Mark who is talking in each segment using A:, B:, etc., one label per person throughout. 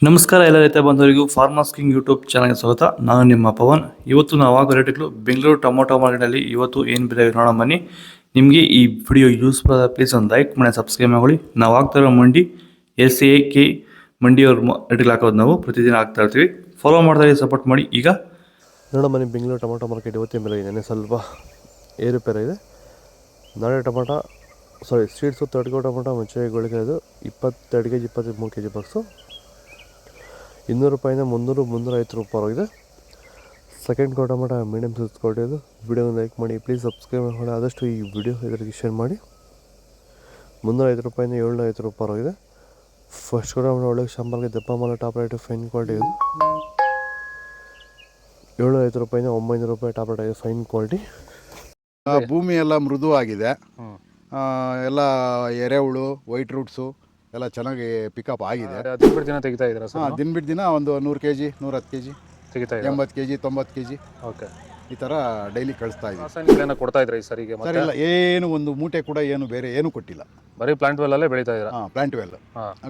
A: ನಮಸ್ಕಾರ ಎಲ್ಲ ರೈತ ಬಂಧುವರಿಗೂ ಫಾರ್ಮರ್ಸ್ ಕಿಂಗ್ ಯೂಟ್ಯೂಬ್ ಚಾನಲ್ಗೆ ಸ್ವಾಗತ. ನಾನು ನಿಮ್ಮ ಪವನ್. ಇವತ್ತು ನಾವು ಆಗೋ ರೇಟ್ಗಳು ಬೆಂಗಳೂರು ಟೊಮೊಟೊ ಮಾರ್ಕೆಟಲ್ಲಿ ಇವತ್ತು ಏನು ಬೆಲೆ ನೋಡೋಣ ಬನ್ನಿ. ನಿಮಗೆ ಈ ವಿಡಿಯೋ ಯೂಸ್ಫುಲ್ ಆದ ಪ್ಲೀಸ್ ಒಂದು ಲೈಕ್ ಮಾಡಿ ಸಬ್ಸ್ಕ್ರೈಬ್ ಮಾಡಿ. ನಾವು ಆಗ್ತಾ ಇರೋ ಮಂಡಿ SAK ಮಂಡಿಯವ್ರ ರೇಟ್ಗಳು ಹಾಕೋದು ನಾವು ಪ್ರತಿದಿನ ಆಗ್ತಾ ಇರ್ತೀವಿ. ಫಾಲೋ ಮಾಡ್ತಾ ಸಪೋರ್ಟ್ ಮಾಡಿ. ಈಗ
B: ನೋಡೋಣ ಬನ್ನಿ, ಬೆಂಗಳೂರು ಟೊಮೊಟೊ ಮಾರ್ಕೆಟ್ ಇವತ್ತಿನ ಬೆಲೆ ಇದೆ ಸ್ವಲ್ಪ ಏರುಪೇರು ಇದೆ. ನಾಳೆ ಟೊಮೊಟೊ ಸ್ವೀಟ್ಸು ತಡ್ಕೋ ಟೊಮೊಟೊ ಮುಂಚೆ ಗೋಳಿಕಾಯ್ದು 22 kg 23 kg ಬಾಕ್ಸು 200 ರೂಪಾಯಿಂದ 300-350 ರೂಪಾಯಿ ಹೋಗಿದೆ. ಸೆಕೆಂಡ್ ಕೋ ಟೊಮೊಟೊ ಮೀಡಿಯಮ್ ಸೈಜ್ ಕೊಟ್ಟಿದ್ದು. ವಿಡಿಯೋನ ಲೈಕ್ ಮಾಡಿ, ಪ್ಲೀಸ್ ಸಬ್ಸ್ಕ್ರೈಬ್ ಮಾಡಿ. ಆದಷ್ಟು ಈ ವಿಡಿಯೋ ಇದರಿಗೆ ಶೇರ್ ಮಾಡಿ. 350 ರೂಪಾಯಿಂದ 750 ರೂಪಾಯಿ ಹೋಗಿದೆ. ಫಸ್ಟ್ ಕೋ ಟೊಮೊಟೊ ಒಳ್ಳೆ ಶಾಂಬಾರ್ಗೆ ದಪ್ಪ ಮಾಲ ಟಾಪ್ ರೈಟು ಫೈನ್ ಕ್ವಾಲಿಟಿ ಇದು. 750 ರೂಪಾಯಿಂದ 900 ರೂಪಾಯಿ ಟಾಪ್ ರೈಟ್ ಇದೆ, ಫೈನ್ ಕ್ವಾಲಿಟಿ.
C: ಭೂಮಿ ಎಲ್ಲ ಮೃದುವಾಗಿದೆ, ಎಲ್ಲ ಎರೆಹುಳು ವೈಟ್ ರೂಟ್ಸು ಎಲ್ಲ ಚೆನ್ನಾಗಿ ಪಿಕಪ್ ಆಗಿದೆ.
D: ದಿನ ದಿನ ತೆಗಿತಾ ಇದ್ದೀರಾ ಸರ್?
C: ದಿನ ಬಿಟ್ಟು ದಿನ ಒಂದು 100 kg 110 kg
D: ತೆಗಿತಾ
C: 80 kg 90 kg
D: ಓಕೆ,
C: ಈ ಥರ ಡೈಲಿ ಕಳಿಸ್ತಾ ಇದ್ದೀವಿ.
D: ರಾಸಾಯನಿಕ ಕೊಡ್ತಾ ಇದ್ರಾ ಈ ಸರಿಗೆ?
C: ಸರ್ ಇಲ್ಲ, ಏನು ಒಂದು ಮೂಟೆ ಕೂಡ ಏನು ಬೇರೆ ಏನು ಕೊಟ್ಟಿಲ್ಲ.
D: ಬರೀ ಪ್ಲಾಂಟ್ ವೆಲ್ಲಲ್ಲೇ ಬೆಳೀತಾ ಇದ್ದೀರಾ?
C: ಪ್ಲಾಂಟ್ ವೆಲ್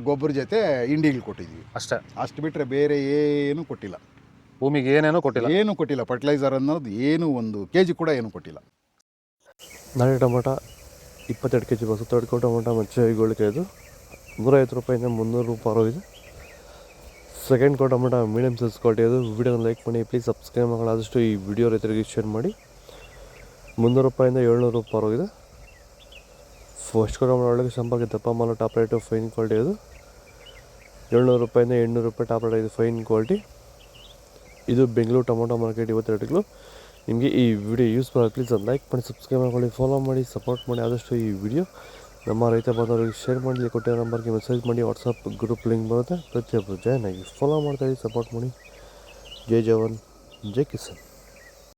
C: ಗೊಬ್ಬರ ಜೊತೆ ಇಂಡಿಗಳು ಕೊಟ್ಟಿದ್ದೀವಿ
D: ಅಷ್ಟೇ.
C: ಅಷ್ಟು ಬಿಟ್ಟರೆ ಬೇರೆ ಏನು ಕೊಟ್ಟಿಲ್ಲ.
D: ಭೂಮಿಗೆ ಏನೇನೂ ಕೊಟ್ಟಿಲ್ಲ?
C: ಏನು ಕೊಟ್ಟಿಲ್ಲ. ಫರ್ಟಿಲೈಸರ್ ಅನ್ನೋದು ಏನು 1 kg ಕೂಡ ಏನು ಕೊಟ್ಟಿಲ್ಲ.
B: ನಾಳೆ ಟೊಮೊಟೊ 22 kg ಬಾಕ್ಸು ತಡ್ಕೋ ಟೊಮೊಟೊ ಮುಂಚೆ ಗೋಳಿಕಾಯ್ದು 150 ರೂಪಾಯಿಂದ 300 ರೂಪಾಯಿ ಹೋಗಿದೆ. ಸೆಕೆಂಡ್ ಕೋ ಟೊಮೊಟೊ ಮೀಡಿಯಮ್ ಸೈಜ್ ಕ್ವಾಲಿಟಿ ಅದು. ವಿಡಿಯೋನ ಲೈಕ್ ಮಾಡಿ, ಪ್ಲೀಸ್ ಸಬ್ಸ್ಕ್ರೈಬ್ ಮಾಡಿ. ಆದಷ್ಟು ಈ ವಿಡಿಯೋ ರೈತರಿಗೆ ಶೇರ್ ಮಾಡಿ. 300 ರೂಪಾಯಿಂದ 700 ರೂಪಾಯಿ ಹೋಗಿದೆ. ಫಸ್ಟ್ ಕೋ ಟೊಮೊಟೊ ಒಳಗೆ ಸಂಪರ್ಕ ದಪ್ಪ ಮಾಲು ಟಾಪ್ ರೈಟು ಫೈನ್ ಕ್ವಾಲಿಟಿ ಅದು. 700 ರೂಪಾಯಿಂದ 800 ರೂಪಾಯಿ ಟಾಪ್ ರೈಟ್ ಇದೆ, ಫೈನ್ ಕ್ವಾಲಿಟಿ. ಇದು ಬೆಂಗಳೂರು ಟೊಮೊಟೊ ಮಾರ್ಕೆಟ್ ಇವತ್ತು ರೇಟ್ಗಳು. ನಿಮಗೆ ಈ ವಿಡಿಯೋ ಯೂಸ್ಫುಲ್ ಪ್ಲೀಸ್ ಒಂದು ಲೈಕ್ ಮಾಡಿ, ಸಬ್ಸ್ಕ್ರೈಬ್ ಮಾಡಿ, ಫಾಲೋ ಮಾಡಿ, ಸಪೋರ್ಟ್ ಮಾಡಿ. ಆದಷ್ಟು ಈ ವಿಡಿಯೋ ನಮ್ಮ ರೈತ ಬಂದವರಿಗೆ ಶೇರ್ ಮಾಡಿ. ಕೊಟ್ಟಿರೋ ನಂಬರ್ಗೆ ಮೆಸೇಜ್ ಮಾಡಿ. ವಾಟ್ಸಪ್ ಗ್ರೂಪ್ ಲಿಂಕ್ ಬರುತ್ತೆ, ಪ್ರತಿಯೊಬ್ಬರು ಜಾಯ್ನ್ ಆಗಿ ಫಾಲೋ ಮಾಡ್ತಾಯಿದ್ದೀವಿ, ಸಪೋರ್ಟ್ ಮಾಡಿ. ಜೈ ಜವಾನ್ ಜೈ ಕಿಸಾನ್.